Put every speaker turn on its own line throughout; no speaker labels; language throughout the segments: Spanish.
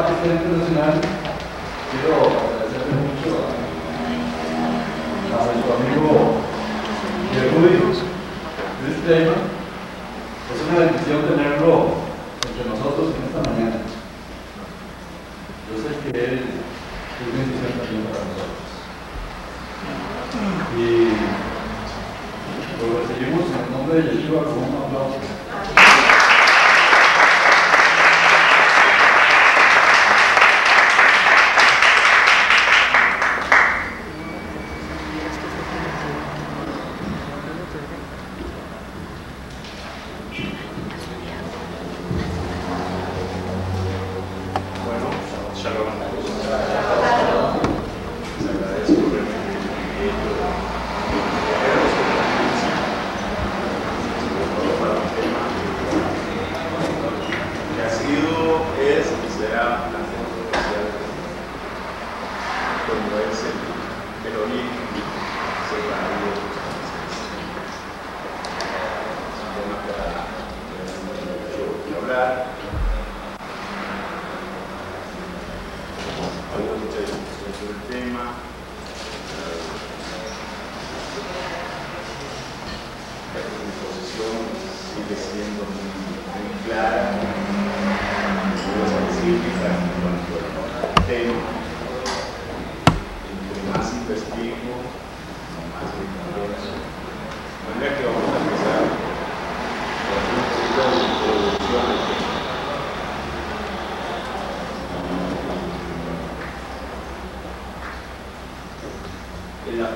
Paz Internacional, quiero agradecerle mucho a nuestro amigo Rudy Luis Clayman. Es una bendición tenerlo entre nosotros en esta mañana. Yo sé que él es una bendición también para nosotros. Y lo recibimos en el nombre de Yeshua con un aplauso.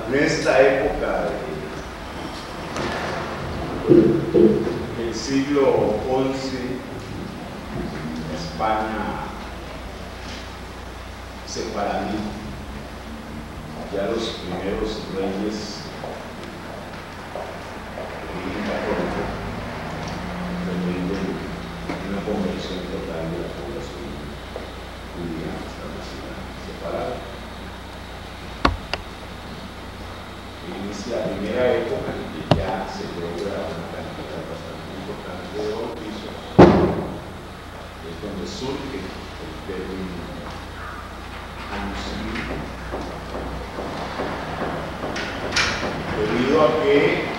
En esta época del siglo XI, España se paraliza. Ya los primeros reyes de origen católico pretenden una conversión total de la población judía establecida separada. Inicia la primera época en que ya se logra una cantidad bastante importante de bautizos, es donde surge el término anunciado, debido a que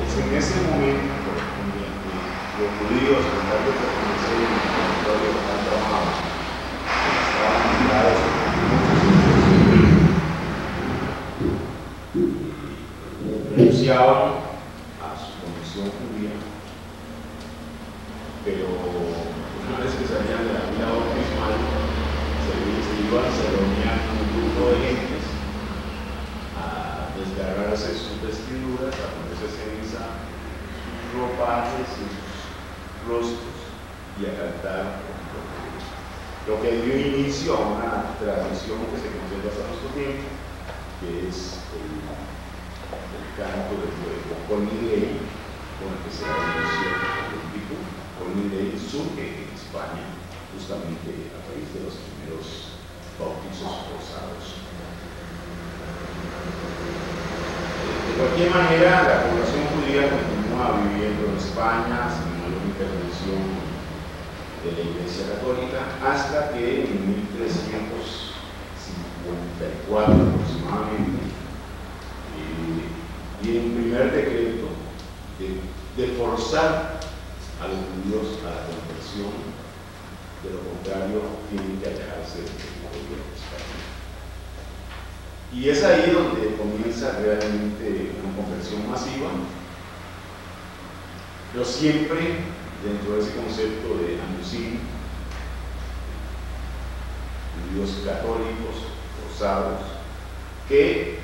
es en ese momento en el que los judíos, con tal de pertenecer en el territorio que han trabajado, estaban ligados renunciaban a su condición judía, pero una vez que salían de la vida bautismal se reunían un grupo de gentes a desgarrarse sus vestiduras, a ponerse ceniza, sus ropajes y sus rostros y a cantar lo que dio inicio a una tradición que se conserva hasta nuestro tiempo, que es el canto del pueblo. Colnidei, con el que se da inicio olímpico. Colnidei surge en España justamente a raíz de los primeros bautizos forzados. De cualquier manera, la población judía continúa viviendo en España sin mayor intervención de la Iglesia Católica hasta que en 1354 aproximadamente, y en primer decreto de forzar a los judíos a la conversión, de lo contrario tienen que alejarse del territorio español. Y es ahí donde comienza realmente una conversión masiva, pero siempre dentro de ese concepto de anusim, judíos católicos forzados que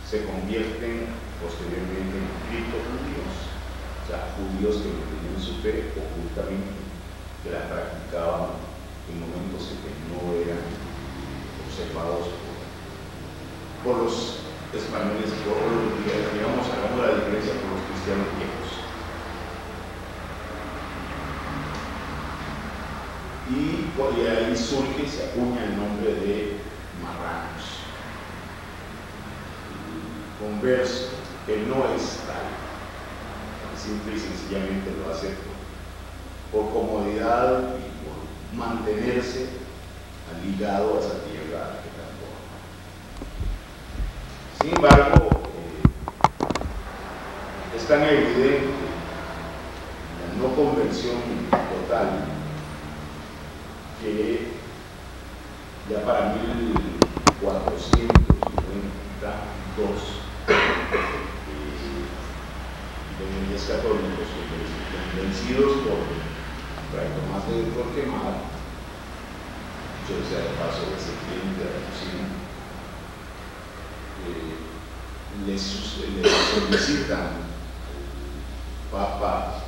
se convierten posteriormente en criptojudíos, o sea, judíos que mantenían su fe ocultamente, que la practicaban en momentos en que no eran observados por los españoles, digamos, hagamos la diferencia con los cristianos viejos. Y ahí surge, se acuña el nombre de marranos. Converso, que no es tal, simple y sencillamente lo hace por comodidad y por mantenerse ligado a esa tierra que tanto ama. Sin embargo, es tan evidente la no conversión total que ya para 1492 los católicos convencidos por Fray Tomás de Torquemada, yo sea de paso de Septiembre de la Cocina, les solicitan al Papa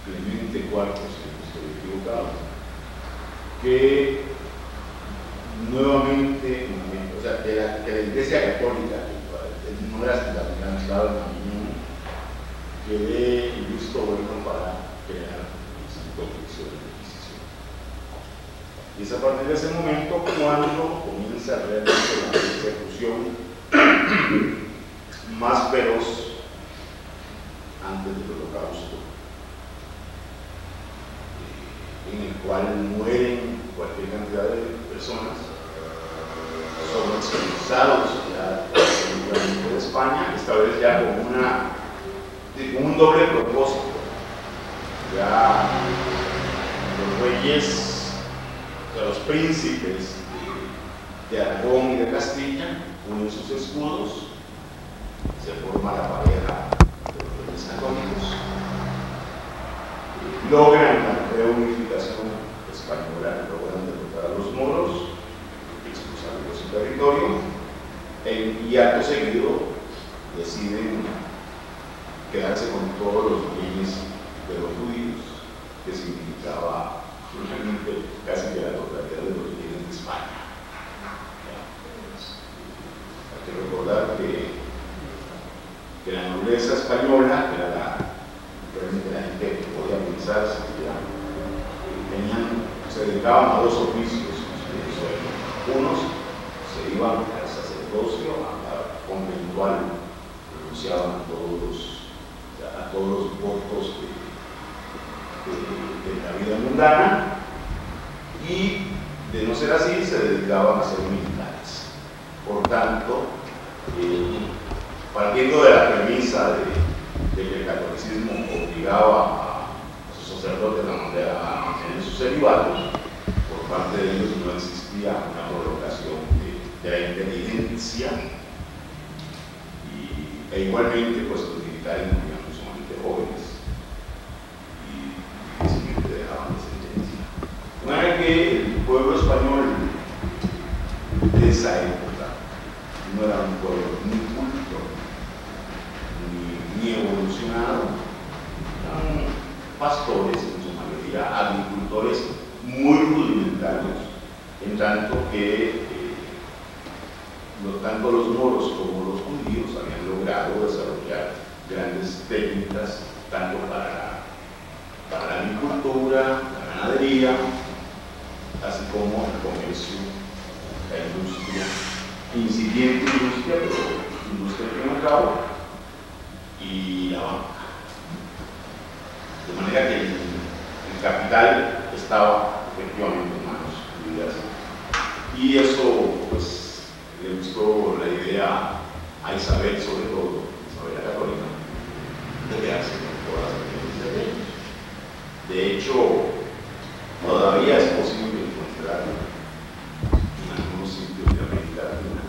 Clemente IV, si no estoy equivocado, que nuevamente, o sea, que la Iglesia Católica, no era la que dé el visto bueno para crear el Santo Oficio de la Inquisición. Y es a partir de ese momento cuando comienza realmente la persecución más feroz antes del Holocausto, en el cual mueren cualquier cantidad de personas, son expulsados ya de España, esta vez ya con un doble propósito. Ya los reyes, o sea, los príncipes de Aragón y de Castilla unen sus escudos, se forma la pareja de los reyes católicos, logran la reunificación española, logran derrotar a los moros, expulsarlos de su territorio, y acto seguido deciden quedarse con todos los bienes de los judíos, que significaba realmente casi que la totalidad de los bienes de España. Hay que recordar que la nobleza española, que era realmente la gente que podía pensar, se dedicaban a dos oficios. Unos se iban al sacerdocio, al conventual, renunciaban a todos los votos de la vida mundana, y de no ser así se dedicaban a ser militares. Por tanto, partiendo de la premisa de que el catolicismo obligaba a sus sacerdotes a mantener sus celibatos, por parte de ellos no existía una prolongación de la inteligencia, e igualmente pues los militares morían sumamente jóvenes y difícilmente dejaban descendencia. De manera que el pueblo español de esa época no era un pueblo ni culto ni evolucionado, eran pastores en su mayoría, agricultores muy rudimentarios, en tanto que tanto los moros como los judíos habían logrado desarrollar grandes técnicas tanto para la agricultura, la ganadería, así como el comercio, la industria, incipiente industria, pero industria al fin y al cabo, y la banca. De manera que el capital estaba efectivamente en manos judías, y eso pues le gustó la idea a Isabel, sobre todo, Isabel la Católica, de quedarse con todas las regiones de ellos. De hecho, todavía es posible encontrar en algunos sitios de América Latina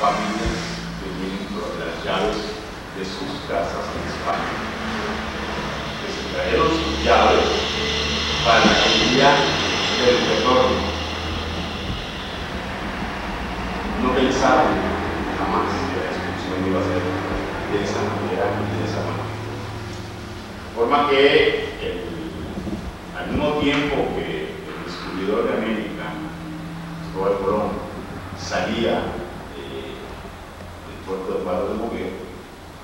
familias que tienen las llaves de sus casas en España, que se trajeron sus llaves para el día del retorno. No pensaban jamás que la expulsión iba a ser de esa manera y de esa manera. De forma que al mismo tiempo que el descubridor de América, Cristóbal Colón, salía del puerto de Palos de Moguer,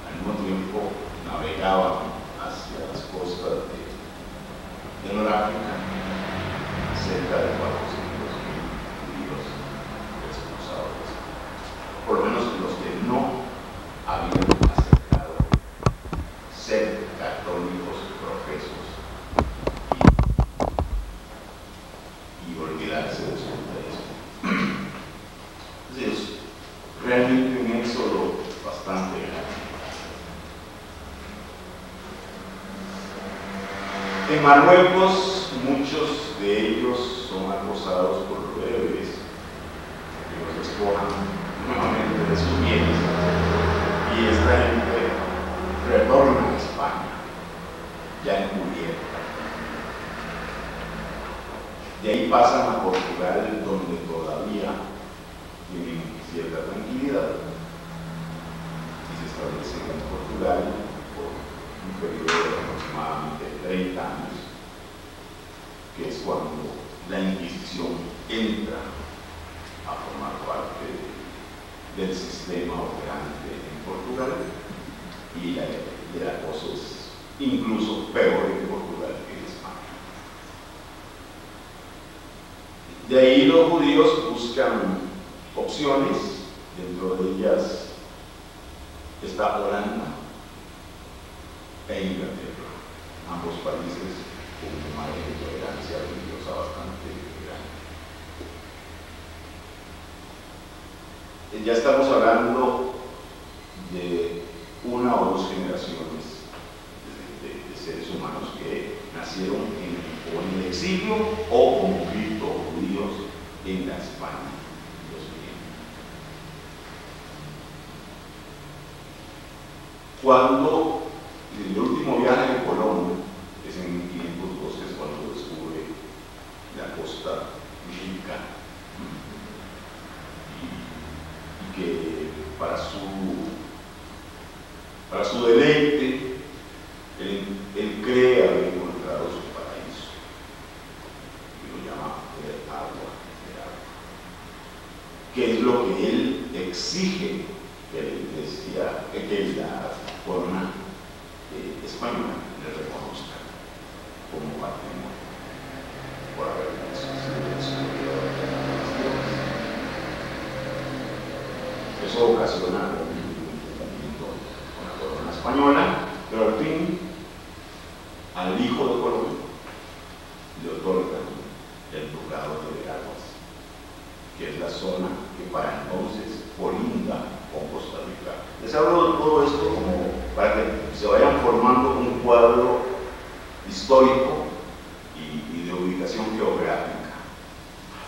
al mismo tiempo navegaba hacia las costas de Noráfrica, cerca de 400.000 judíos expulsados, por lo menos los que no habían aceptado ser católicos profesos y En Marruecos, muchos de ellos son acosados por los bereberes que los despojan nuevamente de sus bienes, y esta gente retorna a España ya encubierta. De ahí pasan a Portugal, donde todavía tienen cierta tranquilidad, y se establecen en Portugal por un periodo de aproximadamente 30 años, que es cuando la Inquisición entra a formar parte del sistema operante en Portugal, y el acoso es incluso peor en Portugal que en España. De ahí los judíos buscan opciones, dentro de ellas está Holanda e Inglaterra, ambos países con un margen de tolerancia religiosa bastante grande. Ya estamos hablando de una o dos generaciones de seres humanos que nacieron o en el exilio o como judíos en la España de los clientes. Cuando el último viaje de Colón es en 1512, es cuando descubre la costa rica, y que para su deleite él cree haber encontrado su paraíso, y lo llama el agua, que es lo que él exige que la Iglesia, que la corona española le reconozca como patrimonio por haber descubierto eso ocasiona un enfrentamiento con la corona española, pero al fin al hijo de Colón le otorgan el ducado de Veraguas, que es la zona que para entonces colinda con Costa Rica. Les hablo de todo esto como para que se vayan formando un cuadro histórico y de ubicación geográfica,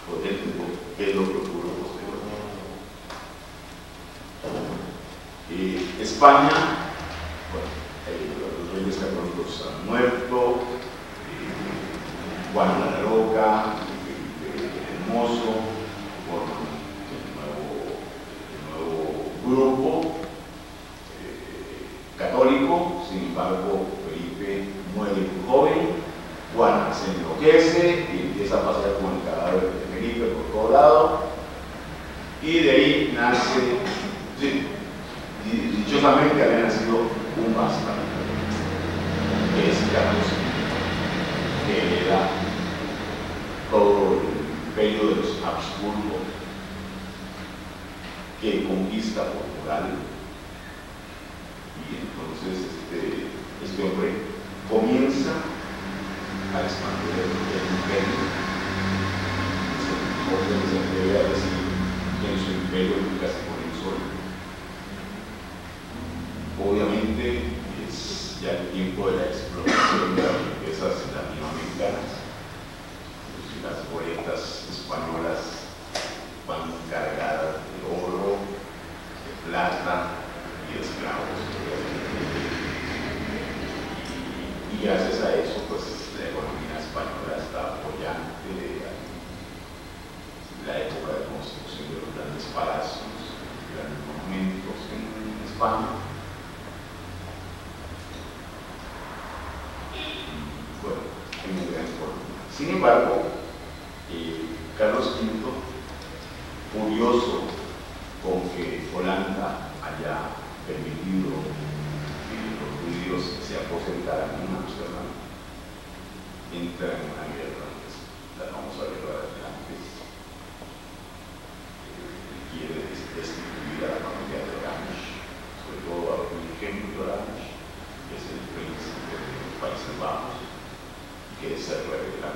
por ejemplo, qué es lo que ocurre posteriormente. España, bueno, los reyes católicos han muerto, Juan la Roca, el Hermoso, forman el nuevo grupo católico. Sin embargo, Felipe muere muy joven, Juana se enloquece y empieza a pasear con el cadáver de Felipe por todo lado, y de ahí nace, sí, dichosamente había nacido un bastardo, que es Carlos V, que hereda todo el imperio de los Habsburgo, que conquista Portugal, y entonces este hombre comienza a expandir el imperio. Se atreve a decir que en su imperio nunca se pone el sol. Obviamente es ya el tiempo de la explotación de las riquezas latinoamericanas. Las goletas españolas van cargadas de oro, de plata y de esclavos. Y gracias a eso, pues la economía española está apoyante la época de construcción de los grandes palacios, grandes monumentos en España. Bueno, en una gran forma. Sin embargo, Carlos V, furioso con que Holanda haya permitido que los judíos se aposentaran en Amsterdam, entra en una guerra, la famosa guerra de Flandes. Quiere destituir a la familia de Orange, sobre todo a Wilhelm de Orange, que es el príncipe de los Países Bajos, que se revela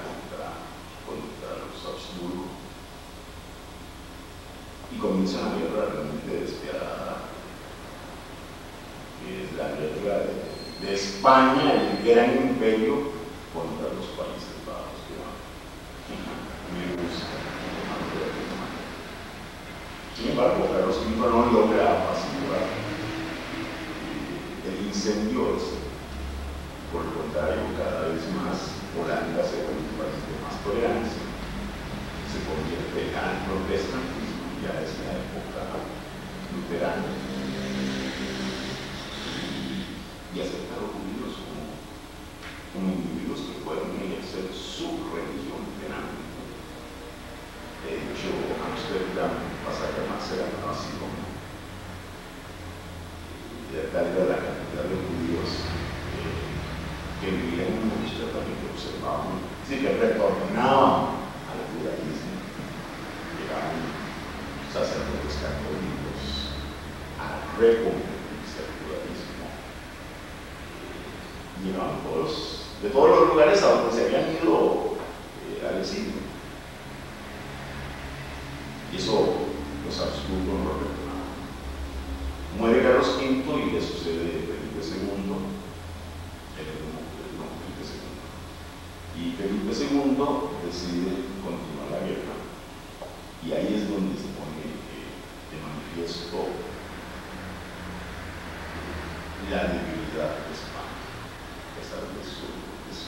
contra los Habsburgo, y comienza una guerra realmente despiadada, que es la guerra de España, el gran imperio, contra los Países Bajos, que me gusta. Sin embargo, Carlos V no logra apaciguar el incendio ese. Por el contrario, cada vez más Holanda se vuelve un país de más tolerancia, se convierte al protestantismo, ya es la época luterana, y acepta a los judíos como individuos que pueden ejercer su religión plenamente. De hecho, Amsterdam pasa a llamarse la nueva Sidón. Y tal era la cantidad de judíos que vivían en Amsterdam y que observaban, es decir, que retornaban al judaísmo. Llegaban sacerdotes católicos a reconvertirse al judaísmo. Llegaban de todos los lugares a donde se habían ido al exilio. Y eso los Habsburgos no lo perdonaban. Muere Carlos V y le sucede Felipe II, y Felipe II decide continuar la guerra, y ahí es donde se pone de manifiesto la debilidad de España, a pesar de su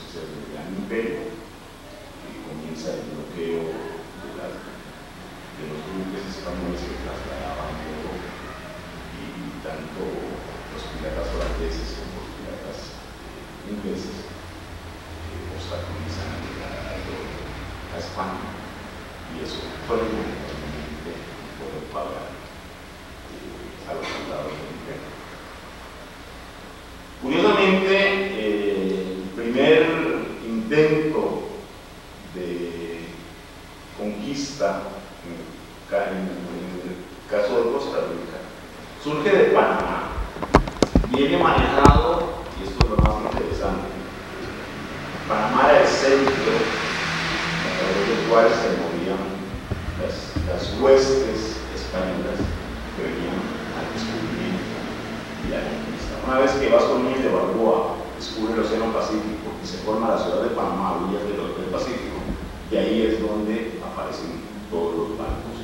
ser un gran imperio, que comienza el bloqueo de los buques españoles que trasladaban oro, y tanto los piratas holandeses como los piratas ingleses obstaculizan la llegada del oro a España, y eso fundamentalmente puede pagar a los soldados del imperio. Curiosamente, el primer intento de conquista en el caso de Costa Rica surge de Panamá, viene manejado, y esto es lo más interesante. Panamá era el centro a través del cual se movían las huestes españolas que venían al descubrimiento y la conquista. Una vez que Vasco Núñez de Balboa descubre el Océano Pacífico y se forma la ciudad de Panamá a orillas del Pacífico, y ahí es donde aparecen todos los barcos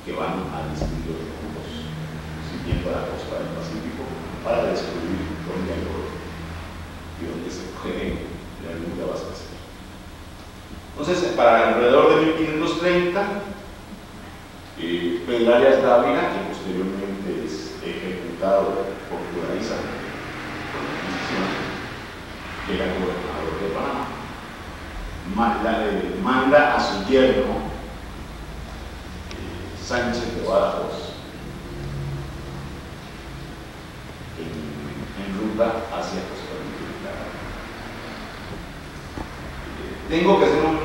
que van a distintos rumbos siguiendo la costa del Pacífico para descubrir dónde hay oro y dónde se puede realmente abastecer. Entonces, para alrededor de 1530, Pedro Arias Dávila, que posteriormente es ejecutado por Juraiza, por la Inquisición, llega el gobernador de Panamá, manda a su yerno Sánchez de Badajoz en ruta hacia Costa Rica. Tengo que hacer un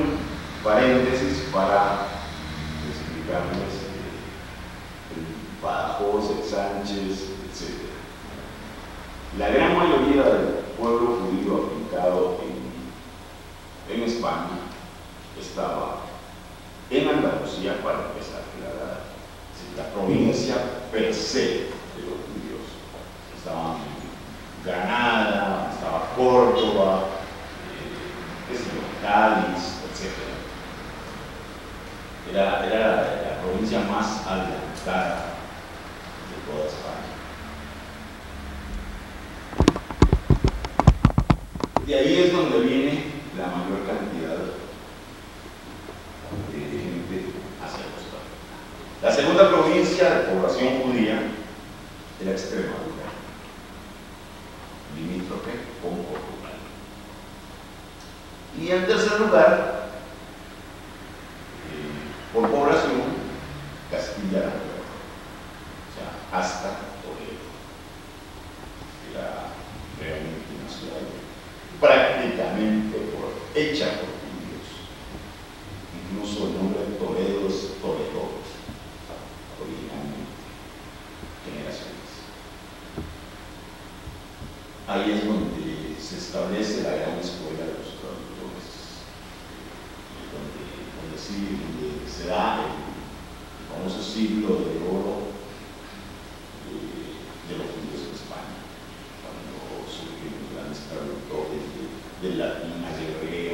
paréntesis para explicarles el Badajoz, el Sánchez, etc. La gran mayoría del pueblo judío afincado en España estaba en Andalucía para empezar. La provincia per se de los judíos estaba en Granada, estaba Córdoba, Cádiz, etc. Era la provincia más adelantada de toda España. De ahí es donde viene la mayor cantidad de gente hacia Costa Rica. La segunda provincia de población judía era Extremadura, limítrofe con Portugal. Y en tercer lugar, por población, Castilla-La Nueva, o sea, hasta Toledo. Era realmente una ciudad prácticamente hecha por judíos. Incluso el nombre de Toledo es Toledo, originalmente, generaciones. Ahí es donde se establece la gran escuela de los traductores, donde se da el famoso siglo de oro de los judíos en España, cuando surgen los grandes traductores del latín al hebreo,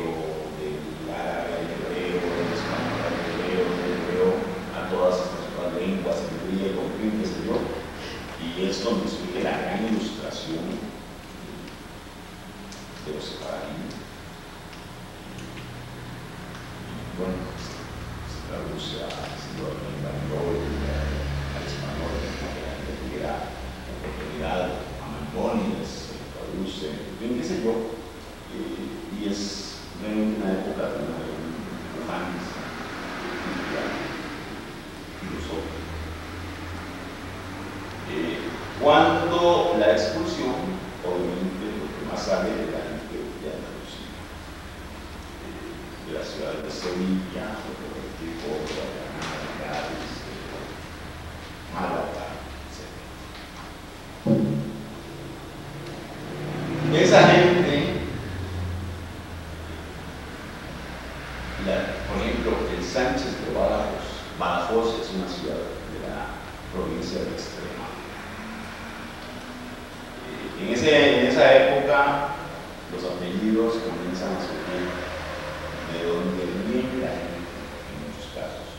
News, en qué sé yo, y es realmente una época de una humanis filosófica. Cuando la expulsión, obviamente, lo que más sale de la de Andalucía, de la ciudad de Sevilla, de Córdoba, de Granada, Cádiz, Málaga, etc. Esa gente, por ejemplo, el Sánchez de Badajoz es una ciudad de la provincia de Extremadura. En esa época los apellidos comienzan a surgir de donde viene la gente en muchos casos.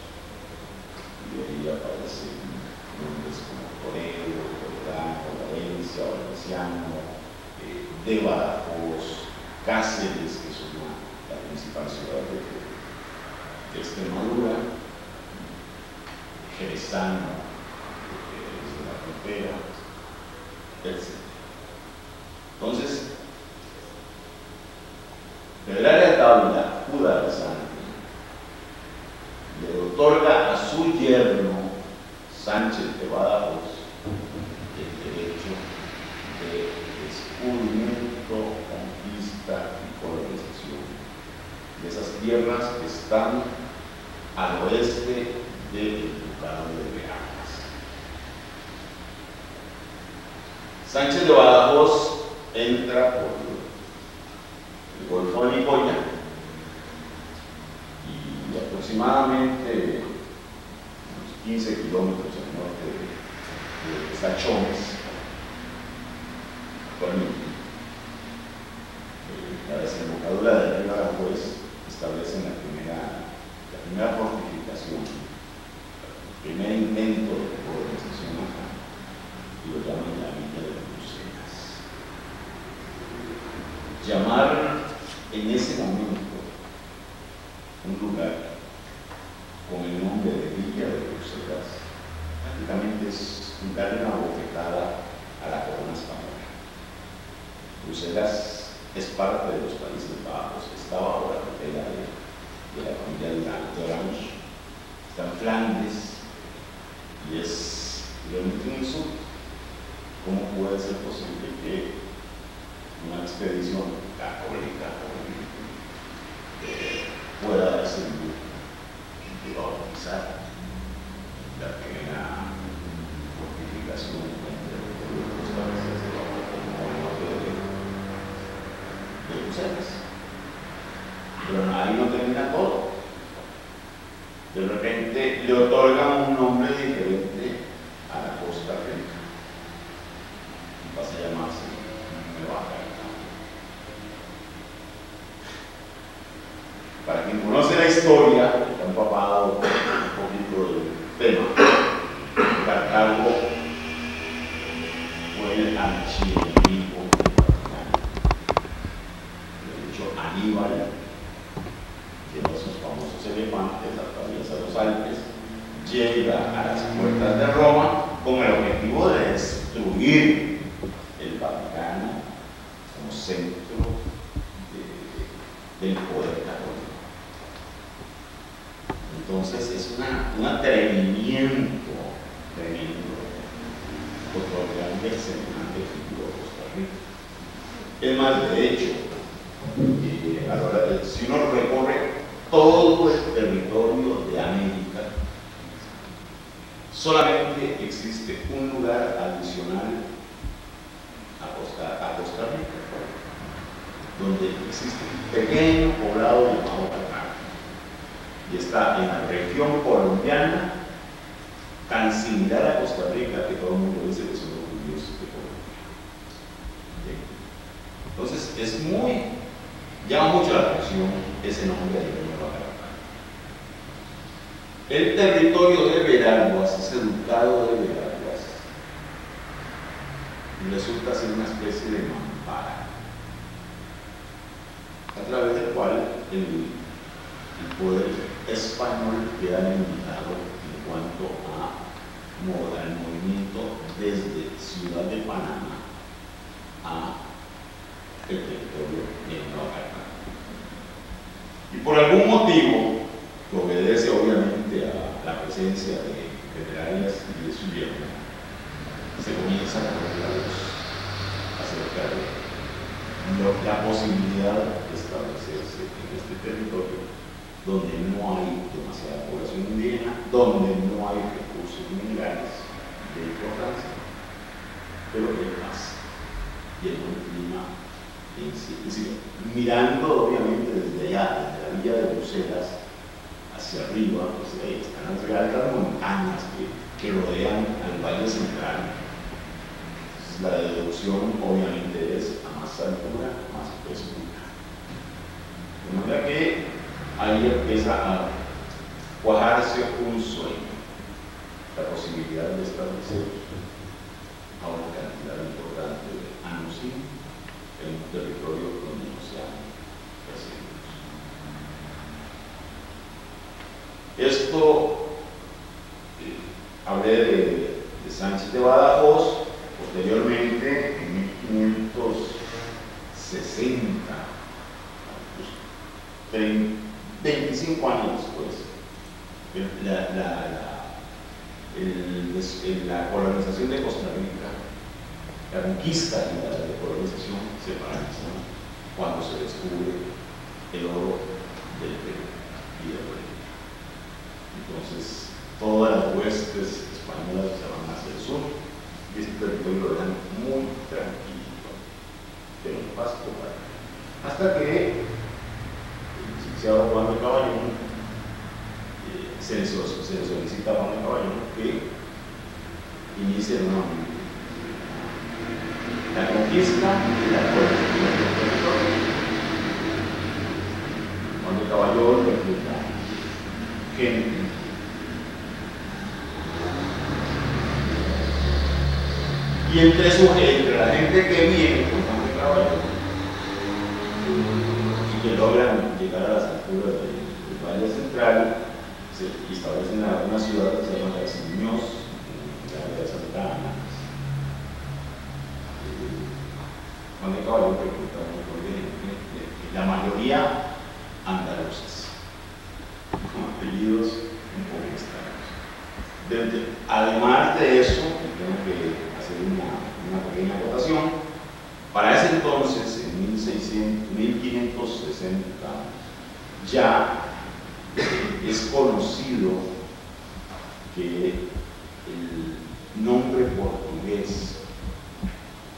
Y ahí aparecen nombres como Toledo, Toledano, Valencia, Valenciano, de Badajoz, Cáceres, que es la principal ciudad de Extremadura, Jerezano, que es de la frontera, etc. Entonces, Pedraria Dávila, Juda de Santi, le otorga a su yerno Sánchez de Badajoz el derecho de descubrimiento, conquista y colonización de esas tierras que están al oeste del Ducado de Beaguas. Sánchez de Badajoz entra por el Golfo de Nicoya y aproximadamente unos 15 kilómetros al norte de Sachones, actualmente. La desembocadura del río Aranjuez establece la primera fortificación, el primer intento de colonización acá, y lo llaman la Villa de Bruselas. Llamar en ese momento un lugar con el nombre de Villa de Bruselas prácticamente es darle una bofetada a la corona española. Bruselas es parte de los Países Bajos, estaba bajo la tutela de la familia de Orange, está en Flandes y es realmente un insulto. ¿Cómo puede ser posible que una expedición católica pueda darse el lujo de bautizar la primera fortificación entre los países de Bruselas? Pero ahí no termina todo. De repente le otorgan un nombre diferente a la Costa Rica y pasa a llamarse Nueva Cartago. Para quien conoce la historia, que ha empapado un poquito del tema, Cartago fue el archienemigo Vaticano. De hecho, Aníbal lleva sus famosos elefantes, atraviesa los Alpes, llega a las puertas de Roma con el objetivo de destruir el Vaticano como centro del poder católico. Entonces es un atrevimiento tremendo otorgarle semejante figura a Costa Rica. Es más, de hecho, si uno recorre todo el territorio de América, solamente existe un lugar adicional a Costa Rica, donde existe un pequeño poblado llamado Cartago, y está en la región colombiana, tan similar a Costa Rica que todo el mundo dice que son los judíos de Colombia. Entonces llama mucho la atención ese nombre de Nueva Cartago. El territorio de Veraguas, ese ducado de Veraguas, resulta ser una especie de mampara, a través del cual el poder español queda limitado en cuanto al movimiento desde Ciudad de Panamá a el territorio de Nueva Cartago. Y por algún motivo, que obedece obviamente a la presencia de generales y de su yerno, se comienza a correr la voz acerca de la posibilidad de establecerse en este territorio donde no hay demasiada población indígena, donde no hay recursos minerales de importancia, pero que hay paz y hay un clima en sí. Es decir, mirando obviamente desde allá, desde la villa de Bruselas hacia arriba, pues ahí están las altas montañas que rodean al Valle Central. Entonces, la deducción obviamente es a más altura, más profunda. De manera que ahí empieza a cuajarse un sueño, la posibilidad de establecer a una cantidad importante de años en un territorio donde no se han residuos. Esto, hablé de Sánchez de Badajoz. Posteriormente, en 1560, 25 años después, la colonización de Costa Rica, la conquista y la decolonización se paralizan cuando se descubre el oro del Perú y del Bolívar. Entonces, todas las huestes españolas se van hacia el sur y este territorio lo dejan muy tranquilo, pero no pasa por ahí. Hasta que el licenciado Juan de Caballón se le solicita a Juan de Caballón que inicie nuevamente la conquista y la colonización del territorio. Juan de Caballón recluta gente y entre la gente que viene con Juan de Caballón y que logran llegar a las alturas del Valle Central, se establecen una ciudad que se llama Garcimuñoz, en la área de Santa Ana. Juan de Caballón recluta un montón de gente, la mayoría andaluzas, con apellidos un poco extraños. Además de eso, tengo que hacer una pequeña acotación. Para ese entonces, en 1560, ya es conocido que el nombre portugués,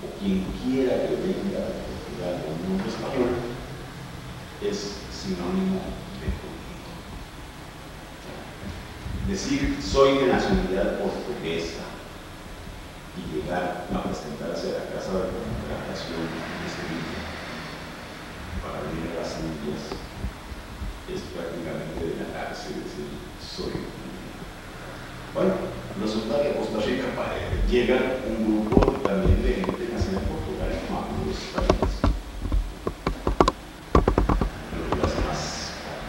o quien quiera que venga de Portugal con un nombre español, es sinónimo de judío. Decir soy de nacionalidad portuguesa y llegar a presentarse a la Casa de Contratación de Sevilla para venir a las Indias es prácticamente de la cárcel, decir soy judío. Bueno, resulta que a Costa Rica llega un grupo también de gente nacida en Portugal llamado los españoles. Lo que hace más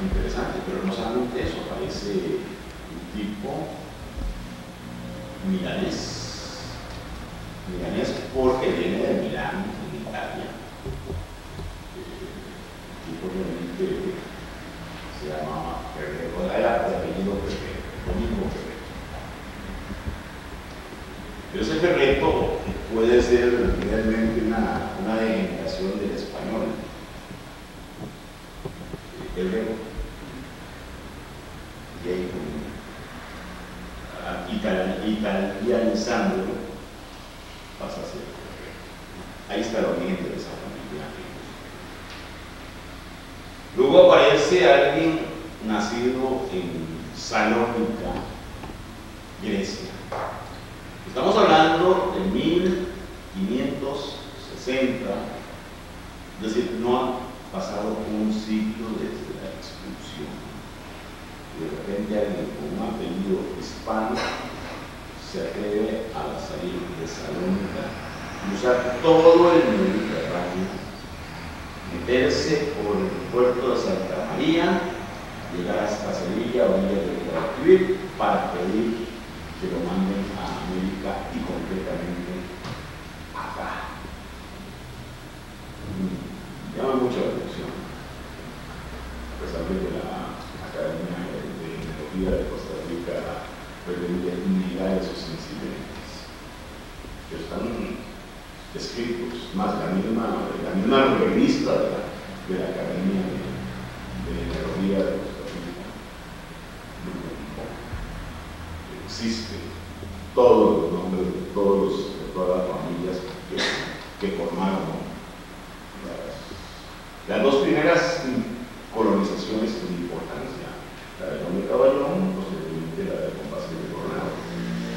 interesante, pero no solamente eso, aparece un tipo milanés porque viene de Milán, en Italia. El tipo realmente se llamaba Ferrero, era de apellido Ferrero, Domingo Ferrero. Pero ese Ferrero puede ser realmente una degeneración del español. Ferrero. Y ahí italianizándolo pasa a ser Ferrero. Ahí está el origen de esa familia. Luego aparece alguien nacido en Salónica, Grecia. Estamos hablando de 1560, es decir, no ha pasado un siglo desde la expulsión. De repente alguien con un apellido hispano se atreve a salir de Salónica, cruzar todo el Mediterráneo, meterse por el puerto de Santa María, llegar hasta Sevilla, orilla del Guadalquivir, para pedir que lo manden a América y concretamente acá. vida de Costa Rica pretende negar esos incidentes que están escritos, más la misma revista de la Academia de Mineralogía de Costa Rica. Existen todos los nombres de todas las familias que formaron las dos primeras colonizaciones de importancia, la de Don Caballón, posteriormente la de Compás de Coronado,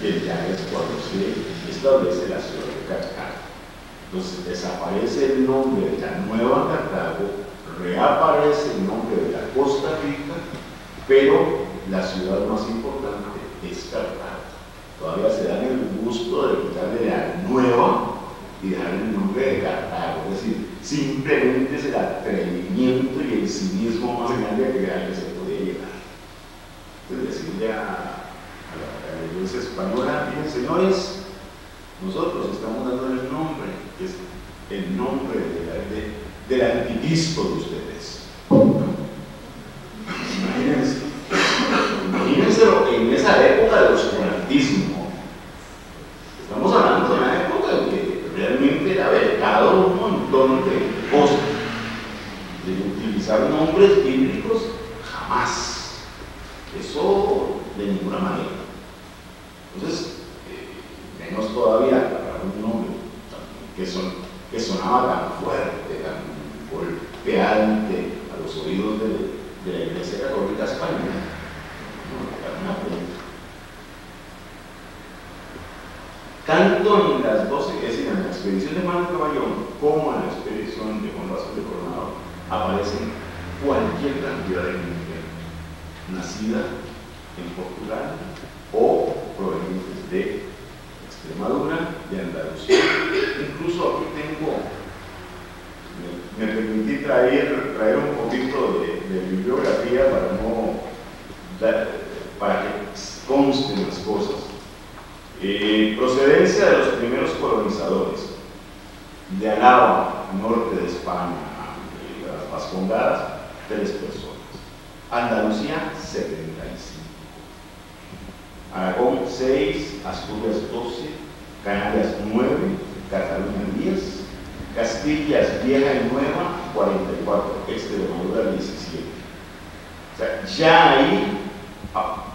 que ya es cuando se establece la ciudad de Cartago. Entonces desaparece el nombre de la Nueva Cartago, reaparece el nombre de la Costa Rica, pero la ciudad más importante es Cartago. Todavía se dan el gusto de quitarle la Nueva y dejar el nombre de Cartago, es decir, simplemente es el atrevimiento y el cinismo más grande al que se podía llegar. Entonces decirle a la iglesia española, miren señores, nosotros estamos dando el nombre, que es el nombre del anticristo de ustedes. Imagínenselo en esa época del oscurantismo. Estamos hablando de una época en que realmente era vetado un montón de cosas. De utilizar nombres bíblicos, jamás. Eso de ninguna manera. Entonces, menos todavía para un nombre que sonaba tan fuerte, tan golpeante a los oídos de la Iglesia Católica Española. Tanto en las dos, es decir, en la expedición de Manuel Caballón como en la expedición de Juan Vázquez de Coronado, aparecen cualquier cantidad de gente nacida en Portugal o provenientes de Extremadura, de Andalucía. Incluso aquí me permití traer un poquito de bibliografía para que consten las cosas. Procedencia de los primeros colonizadores de Álava, norte de España, las Vascongadas, 3 personas. Andalucía, 75. Aragón, 6, Asturias, 12, Canarias, 9, Cataluña, 10, Castillas Vieja y Nueva, 44, Extremadura, 17. O sea, ya ahí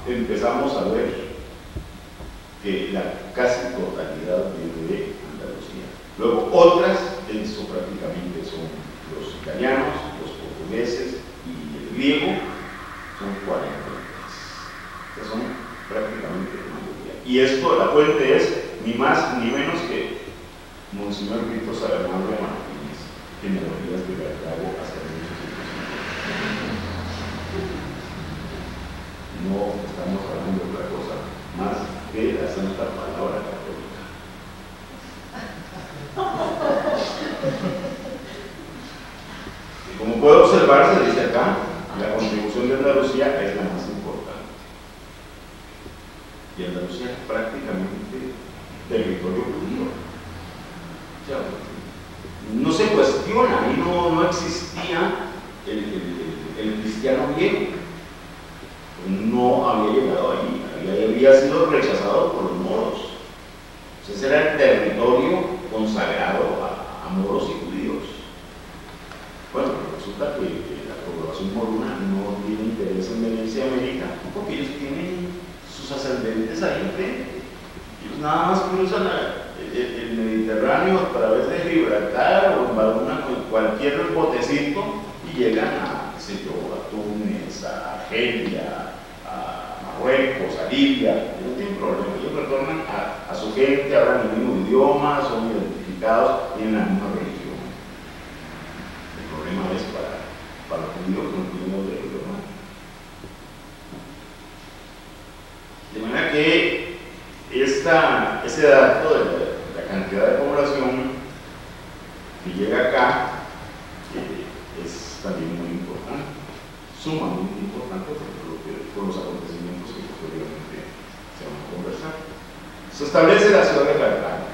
empezamos a ver que la casi totalidad viene de Andalucía. Luego otras, eso prácticamente son los italianos, los portugueses y el griego, son 43. O sea, son prácticamente la mayoría. Y esto, la fuente es ni más ni menos que Monseñor Víctor Salamanca Martínez, Genealogías de Cartago hasta 1850. No estamos hablando de otra cosa más que la santa palabra católica. Y como puede observarse, dice acá, la contribución de Andalucía es la más importante. Y Andalucía es prácticamente territorio judío. O sea, no se cuestiona, ahí no existía el cristiano viejo. No había llegado allí, había sido rechazado por los moros. Entonces era el territorio consagrado a moros y judíos. Bueno, resulta que la población moruna no tiene interés en venirse a América porque ellos tienen sus ascendentes ahí enfrente. Ellos nada más cruzan el Mediterráneo a través de Gibraltar o en cualquier botecito y llegan a Túnez, a Argelia, a Marruecos, a Libia. No tienen problema, ellos retornan a su gente, hablan el mismo idioma, son identificados, tienen la misma religión. El problema es para los judíos que no tienen de idioma. De manera que ese dato de la cantidad de población que llega acá es también muy importante, sumamente importante por los acontecimientos que posteriormente se van a conversar. Se establece la ciudad de Cartago.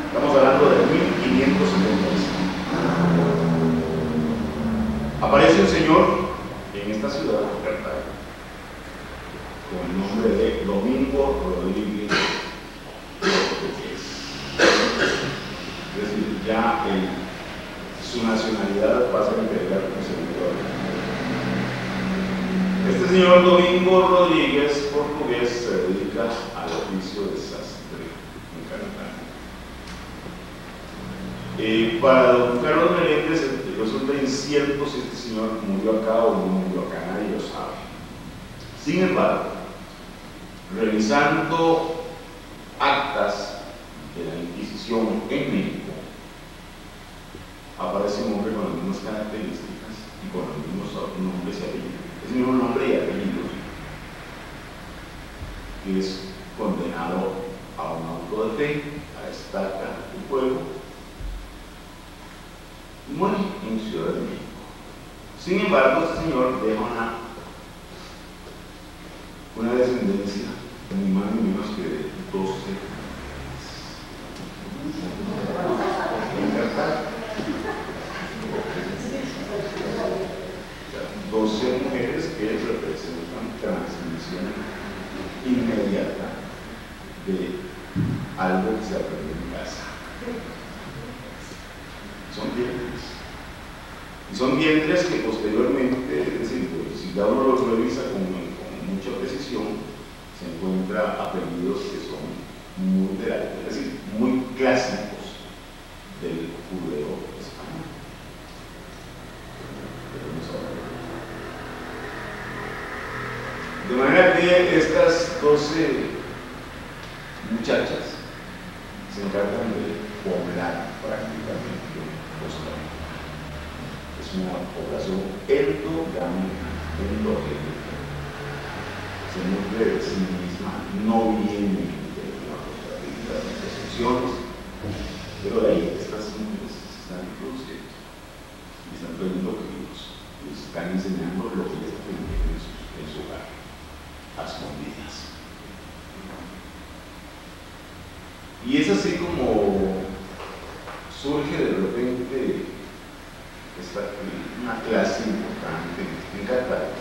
Estamos hablando de 1555. Aparece un señor en esta ciudad de Cartago el nombre de Domingo Rodríguez Portugués. Es decir, ya su nacionalidad pasa a integrar como servidor. Este señor Domingo Rodríguez Portugués se dedica al oficio de sastre en Canadá. Para don Carlos Meléndez resulta incierto si este señor murió acá o no murió acá, nadie lo sabe. Sin embargo, revisando actas de la Inquisición en México, aparece un hombre con las mismas características y con los mismos nombres y apellidos. Es el mismo nombre y apellido, que es condenado a un auto de fe, a estaca y fuego, y muere en Ciudad de México. Sin embargo, este señor deja una descendencia ni más ni menos que de 12 mujeres que representan transmisión inmediata de algo que se aprende en casa. Son vientres. Y son vientres que posteriormente, es decir, si ya uno los revisa con mucha precisión, se encuentra apellidos que son muy es decir, muy clásicos del judeo español. De manera que estas 12 muchachas se encargan de poblar prácticamente Costa Rica. Es una población endogámica, endogénica. Se nutre de sí misma, no viene de la Costa Rica, de excepciones, pero de ahí estas mujeres se están introduciendo y están trayendo críos, les están enseñando lo que les aprendieron en su hogar, a escondidas. Y es así como surge de repente una clase importante en Qatar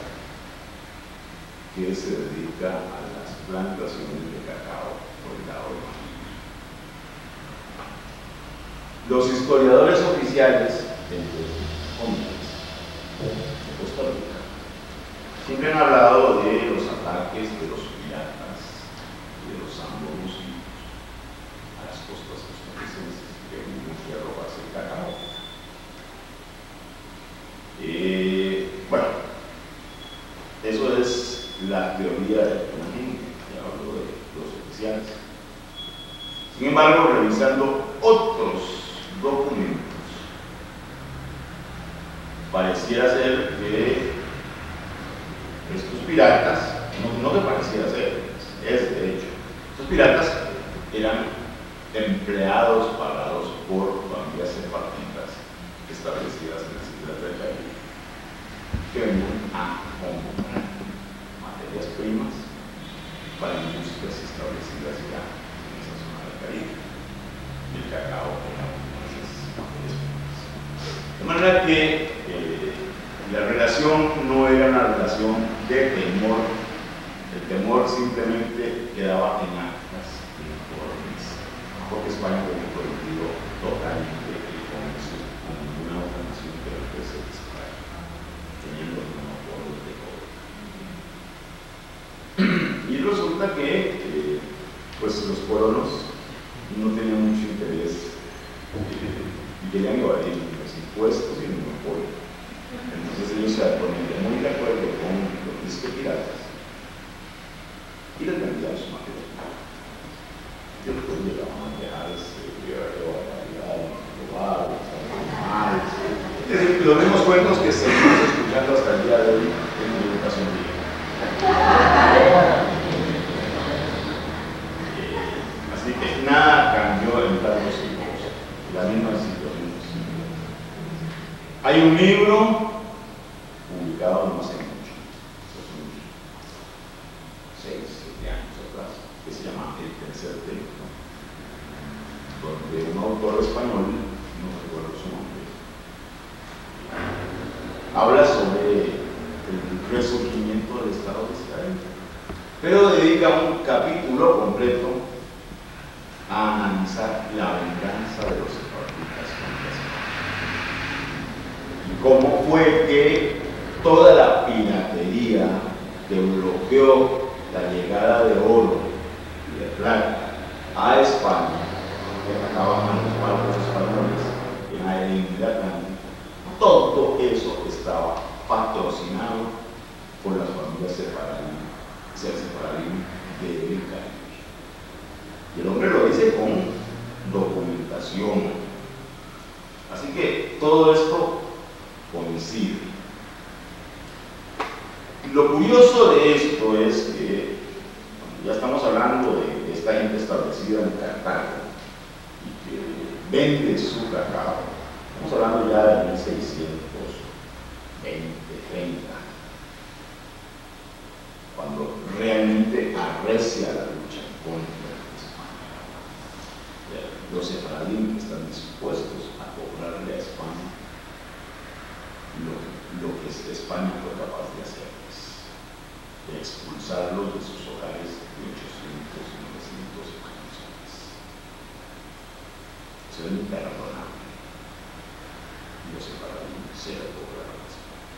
que se dedica a las plantaciones de cacao por el lado de México. Los historiadores oficiales de Costa Rica siempre han hablado de los ataques de los piratas y de los zamborusinos a las costas costarricenses que venían a robarse el cacao. Bueno, eso es la teoría de la gente, ya hablo de los oficiales. Sin embargo, revisando otros documentos, pareciera ser que estos piratas, no que pareciera ser, es de hecho, estos piratas eran empleados pagados por familias separatistas establecidas en las islas del Caribe, que venían a comprar materias primas para industrias establecidas ya en esa zona del Caribe. El cacao era una de esas materias primas. De manera que la relación no era una relación de temor, el temor simplemente quedaba en actas y informes, porque España había prohibido totalmente el comercio con ninguna otra nación que lo fuese España, teniendo el monopolio de todo. Y resulta que pues los colonos no tenían mucho interés y querían evadir los impuestos y el monopolio. Entonces ellos se ponían muy de acuerdo con los discos piratas y les vendían sus materias. Y después llegaban a dejarse, animales. Es decir, los mismos cuentos que seguimos escuchando hasta el día de hoy en la educación griega. Así que nada cambió en tantos siglos, la misma situación. Hay un libro publicado no hace mucho, 6, 7 años atrás, que se llama El Tercer Templo, donde un autor español, no recuerdo su nombre, habla sobre el resurgimiento del Estado de Israel pero dedica un capítulo completo a analizar la venganza de los sefarditas contra España y cómo fue que toda la piratería que bloqueó la llegada de oro y de plata a España, que atacaban a los barcos españoles en la India Atlántica, todo eso estaba patrocinado por las familias sefaradí del Caribe. Y el hombre lo dice con documentación. Así que todo esto coincide. Lo curioso de esto es que ya estamos hablando de esta gente establecida en Cartago y que vende su cacao. Estamos hablando ya de 1620, 30, cuando realmente arrecia la lucha contra España. Los sefaradíes están dispuestos a cobrarle a España lo que España fue capaz de hacerles, de expulsarlos de sus hogares de 800 y 900 años. Eso es imperdonable. Y los sefaradíes se lo cobraron a España.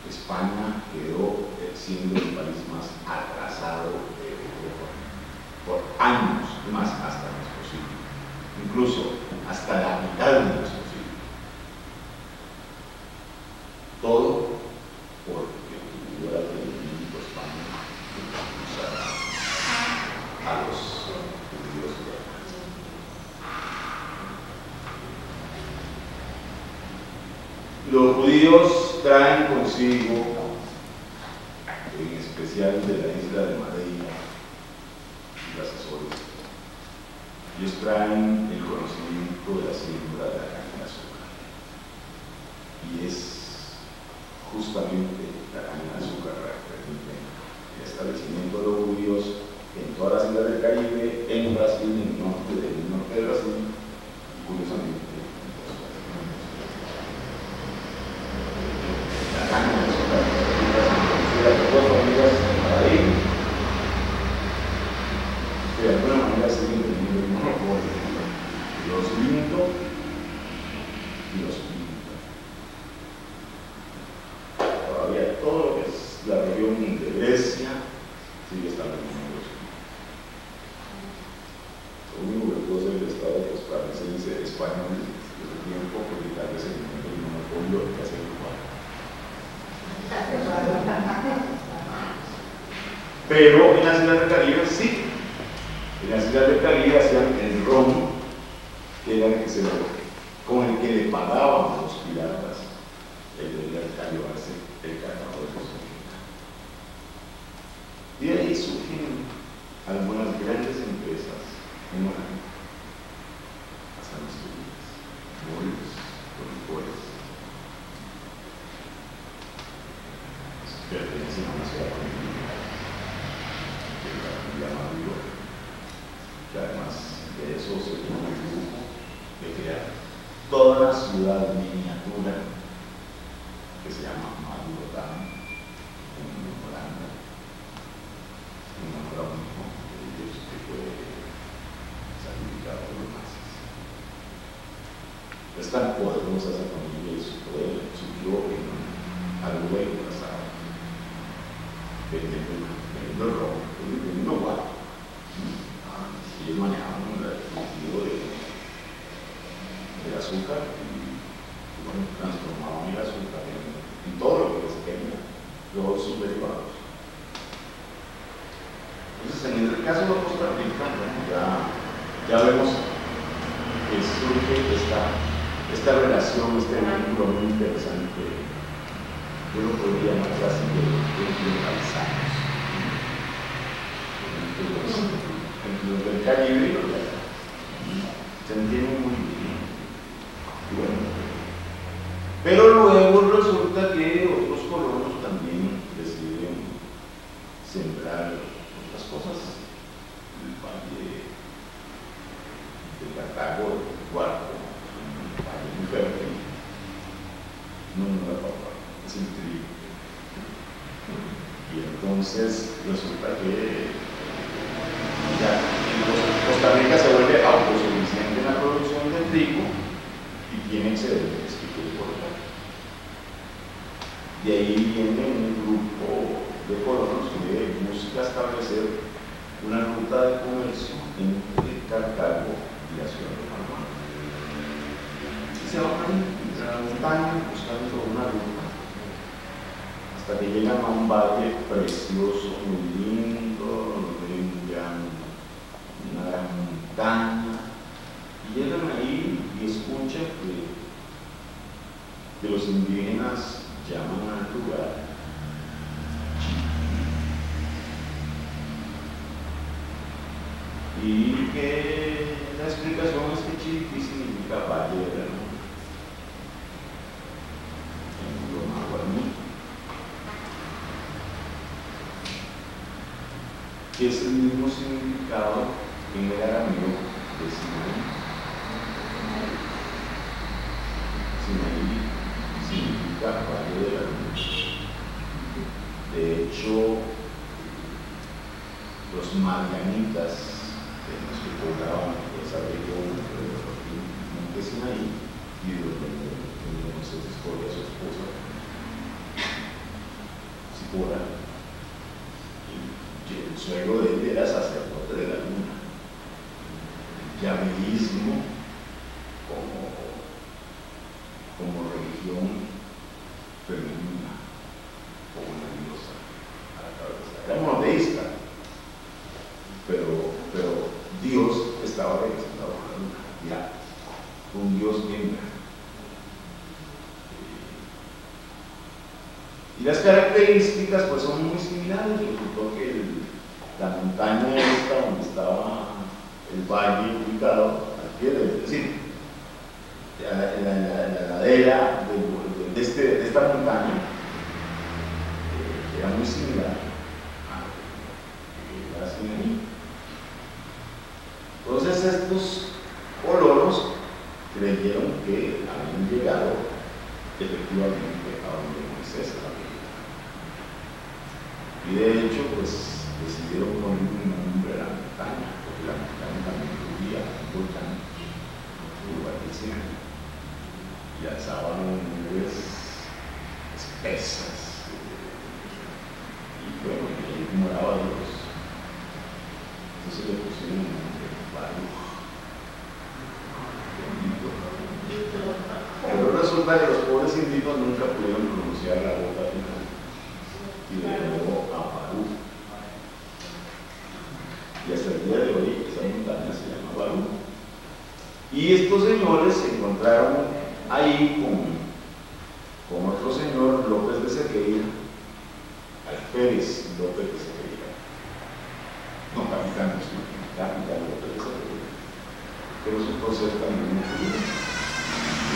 España quedó siendo el país más atrasado de Europa por años, más hasta nuestro siglo, incluso hasta la mitad de nuestro siglo. Todo porque tuvo el atrevimiento España de expulsar a los judíos de Francia. Los judíos traen consigo, en especial de la isla de Madeira y las Azores, ellos traen el conocimiento de la siembra de la caña de azúcar. Y es justamente la caña de azúcar la que permite el establecimiento de los judíos en todas las islas del Caribe, en Brasil, en el norte de Brasil, y curiosamente de alguna manera siguen teniendo el monopolio, los Lindo y los Pinto. Todavía todo lo que es la región de Grecia sigue estando en los Pinto. Lo único que puede ser el Estado de los franceses españoles desde el tiempo, porque tal vez el monopolio que hace igual. Pero en las islas del Caribe sí. En las islas del Caribe hacían el ron, que era el que con el que le pagaban a los piratas el deber de llevarse el cacao de Costa Rica. Y de ahí surgen algunas grandes empresas en Holanda, hasta nuestros días, moles, productores, pertenecen a una ciudad colombiana que se llama Río, que además de eso se tuvo el lujo de crear toda la ciudad miniatura que se llama Madurodam en Holanda, en honor a un hijo de ellos que fue sacrificado por los nazis. Es tan poderosa esa familia y su poder surgió en algo de pasado, vendiendo robo, vendiendo guapo. Y ellos manejaban el cultivo del azúcar y bueno, transformaban el azúcar en todo lo que se quería, todos sus derivados. Entonces, en el caso de Costa Rica, bueno, ya vemos que surge esta relación, este vínculo muy interesante. Yo lo podría llamar casi de paisanos. Los del Caribe y los de acá se entienden muy bien. Bueno, pero luego resulta que otros colonos también deciden sembrar otras cosas. El valle de Cartago, el Cuarto, un valle muy fértil. No me da papá, es increíble. Entonces resulta que ya Costa Rica se vuelve autosuficiente en la producción de trigo y tiene excedentes que quiere exportar. De ahí viene un grupo de colonos que busca establecer una ruta de comercio entre Cartago y la ciudad de Panamá. Y se van a la montaña buscando una ruta hasta que llegan a un valle precioso, muy lindo, donde hay una gran montaña, y llegan ahí y escuchan que los indígenas llaman al lugar Chiqui, y que la explicación es que Chiqui significa valle de la luna en idioma guaraní, que es el mismo significado en el arameo de Sinaí. Sinaí significa valle de la luna. De hecho, los madianitas, que poblaban esa región del monte Sinaí, y donde Moisés escoge a su esposa, Zipora, y el suegro de él era sacerdote de la luna. El yaveísmo como religión femenina, como una diosa a la cabeza. Era monoteísta, pero Dios estaba representado por la luna, ya, un Dios hembra. Y las características pues son muy similares. Resultó que la montaña esta donde estaba el valle ubicado al pie es decir, la ladera de esta montaña era muy similar a la Sinaí. Entonces estos colonos creyeron que habían llegado efectivamente a donde Moisés había llegado. Y de hecho pues decidieron poner un nombre a la montaña, porque la montaña también incluía un volcán, igual que el Sinaí, y alzaban nubes espesas, y bueno, y ahí moraba Dios. Entonces le pusieron el nombre Baruch. Pero resulta que los pobres indígenas nunca pudieron pronunciar la bota final y le llegó a Baruch. Y hasta el día de hoy esa montaña se llama Baruch. Y estos señores se encontraron ahí con otro señor, López de Sequeira, Alférez López de Sequeira, no capitán, capitán López de Sequeira, pero resultó ser también un judío.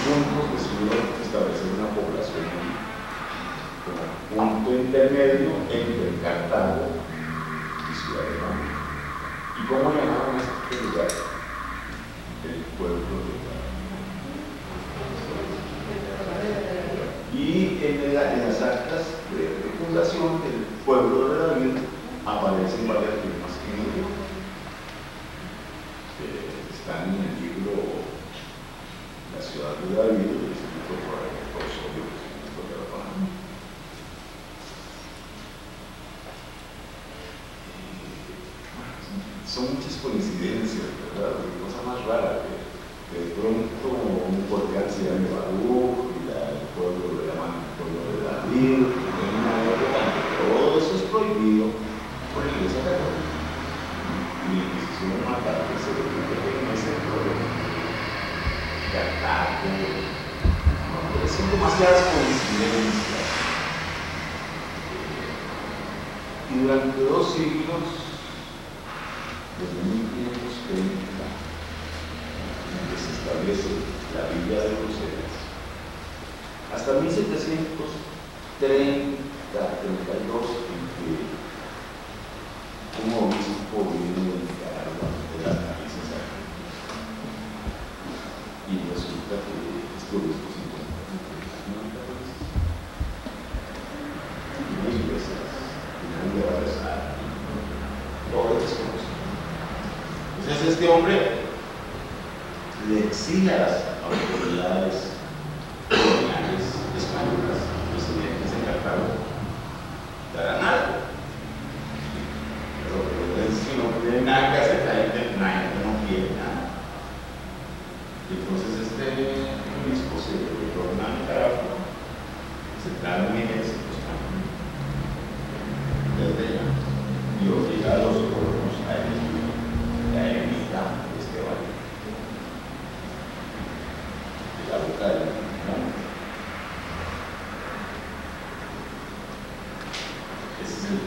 Juntos decidieron establecer una población como punto intermedio entre Cartago y Ciudad de Panamá. ¿Y cómo llamaron a este lugar? El pueblo de David. Y en las actas de fundación del pueblo de David aparecen varias firmas en el libro. Están en el libro La ciudad de David, escrito por el Osorio, que es un historiador panamá. Son muchas coincidencias, ¿verdad? Qué cosa más rara que de pronto un volcán se llama Baruch y el pueblo lo llaman el pueblo de David, en una época en que todo eso es prohibido por la Iglesia Católica. Y la Inquisición matar que se repite en ese pueblo. Cartago, son demasiadas coincidencias. Y durante 2 siglos, desde 1530, en que se establece la Villa de Bruselas, hasta 1732, en que un obispo vino de Nicaragua de las narices aquí. Y resulta que este obispo se encuentra en una iglesias, en un lugar
este hombre le exige a las autoridades coloniales españolas, residentes en Cartago, darán algo. Pero si no tiene nada que hacer, la gente no quiere nada. Y entonces este obispo se retorna a Nicaragua, se trae un ejército español desde allá y obliga a los colonos a emitar este valle de la boca del monte. Ese es el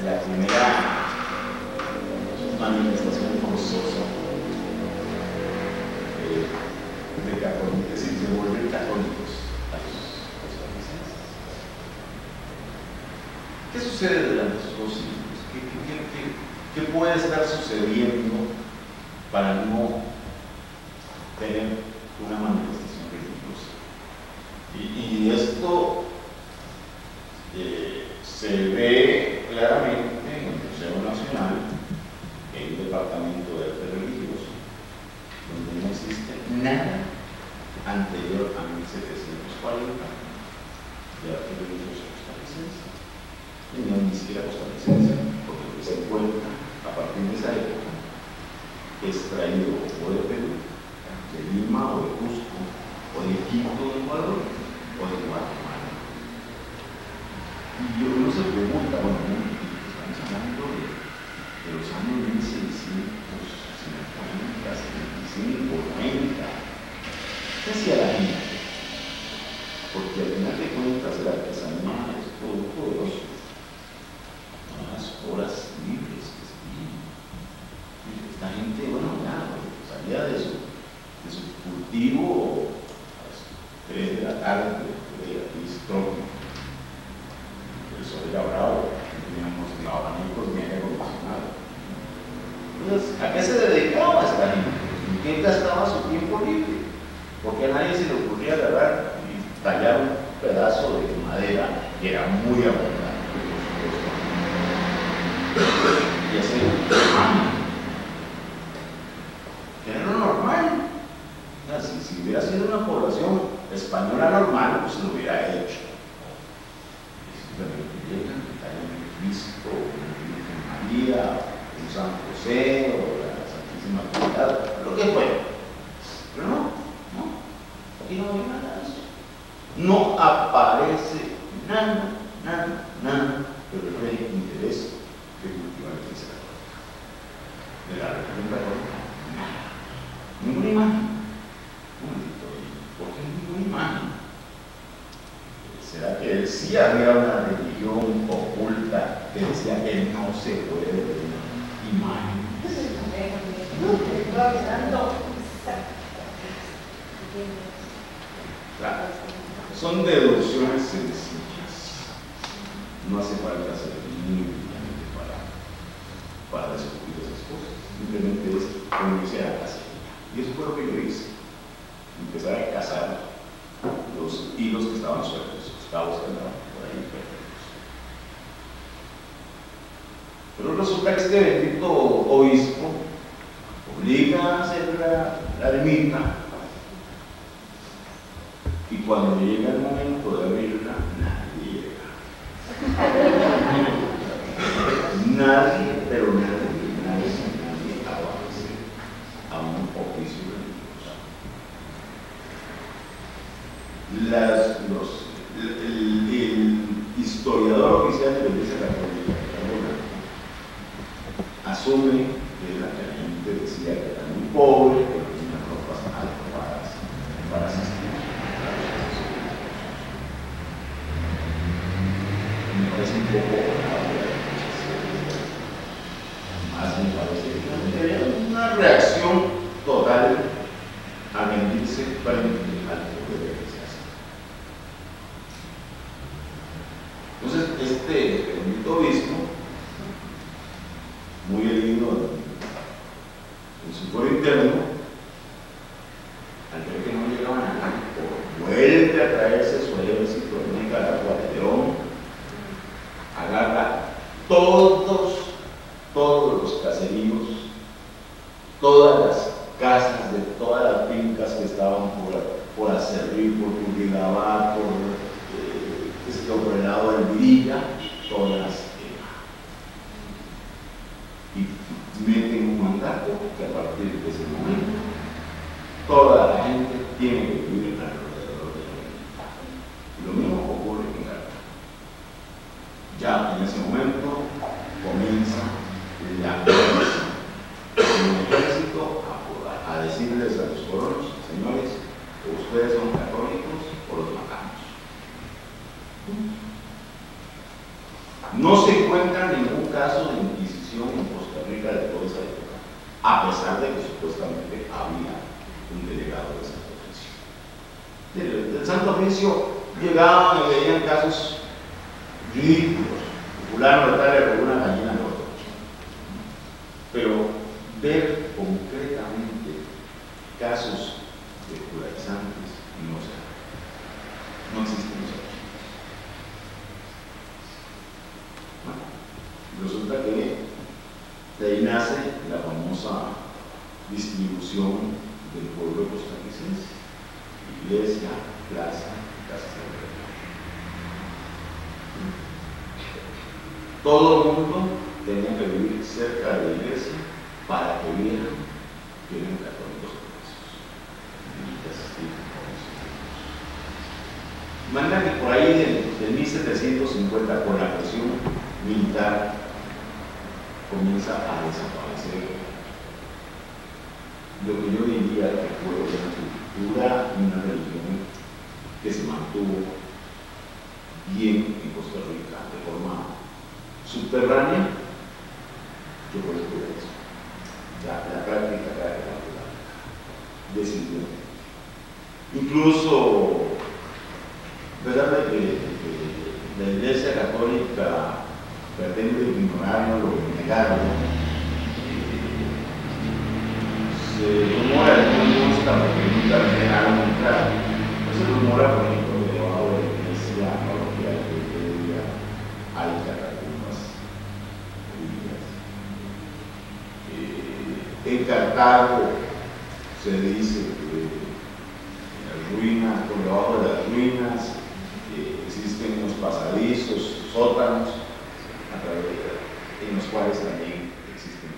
la primera manifestación forzosa de católicos, es decir, de volver católicos a los costarricenses. ¿Qué sucede durante esos 2 siglos? ¿Qué puede estar sucediendo para no tener una manifestación religiosa? Y esto se ve claramente en el Museo Nacional, en el Departamento de Arte Religioso, donde no existe nada anterior a 1740 de arte religioso costarricense, ni siquiera costarricense, porque lo que se encuentra a partir de esa época es traído o de Perú, de Lima o de Cusco, o de Quito de Ecuador, o de Guatemala. Y uno se pregunta, bueno, estamos hablando de los años 1650, 75, 90. ¿Qué hacía la gente? Porque al final de cuentas la artesanía es todo poderoso. Las horas libres que se tienen. Esta gente, bueno, ya, salía de su cultivo a las 3 de la tarde, de aquí el sol era bravo, teníamos abanicos bien evolucionados. Entonces, ¿a qué se dedicaba esta gente? ¿En qué gastaba su tiempo libre? Porque a nadie se le ocurría agarrar y tallar un pedazo de madera que era muy abundante, y hacer un tamaño. Era lo normal. Si hubiera sido una población española normal, pues lo hubiera hecho. Simplemente llegan, tallan un Cristo, una Virgen María, un San José o la Santísima Trinidad, lo que fuera. Pero no, aquí no hay nada de eso. No aparece nada, pero el rey interés de cultivar la Iglesia Católica. De la religión católica, nada. Ninguna imagen. ¿Por qué ninguna imagen? ¿Será que él sí había una religión oculta que decía que no se puede ver imágenes? Claro, son deducciones sencillas. No hace falta ser muy brillante para descubrir esas cosas. Simplemente es unirse a la cacería. Y eso fue lo que yo hice. Empezar a cazar los hilos que estaban sueltos, los cabos que andaban por ahí perdidos. Pero resulta que este bendito obispo obliga a hacer la ermita, y cuando llega el momento de abrirla, nadie llega. Nadie avance a un oficio religioso. El historiador oficial de la Iglesia Católica, asume que la gente decía que era muy pobre, que no tenía ropas adecuadas para asistir a los concilios. Me parece un poco más me parece que había una reacción total a rendirse frente al poder eclesiástico. Entonces, este bendito obispo, muy herido en su foro interno, al ver que no llegaba nada, vuelve a traerse su ejército de Nicaragua, de León, agarra todos los caseríos todas las fincas que estaban por Acerrí, por Curridabat, por el lado del Virilla, todas y meten un mandato que a partir de ese momento toda la gente tiene que vivir alrededor de la vida. Lo mismo ocurre en Caracas. Ya en ese momento comienza la guerra el ejército a decirles a los colonos: señores, ustedes son católicos o los matamos. No se encuentra ningún caso de inquisición en Costa Rica de toda esa época, a pesar de que supuestamente había un delegado de Santo Oficio. Del Santo Oficio llegaban y veían casos ridículos. Fulano de tal le robó una gallina al otro. Pero ver concretamente casos de judaizantes no se da. No existen los hechos. Resulta que de ahí nace la famosa distribución del pueblo costarricense: iglesia, plaza, casa sagrada. Todo el mundo tenía que vivir cerca de la iglesia para que vieran que eran católicos conversos y que asistían a los. De manera que por ahí de 1750, con la presión militar, comienza a desaparecer lo que yo diría que fue una cultura y una religión que se mantuvo bien en Costa Rica de forma subterránea. Yo por eso digo eso. La práctica decidió. Incluso, ¿verdad?, que la Iglesia Católica pretende ignorarlo o negarlo. Se rumora, no me gusta porque nunca me dejaron entrar. Se rumora, por ejemplo, que debajo de la iglesia parroquial de Heredia hay catacumbas judías. En Cartago se dice que en las ruinas, por debajo de las ruinas, existen unos pasadizos, sótanos, en los cuales también existen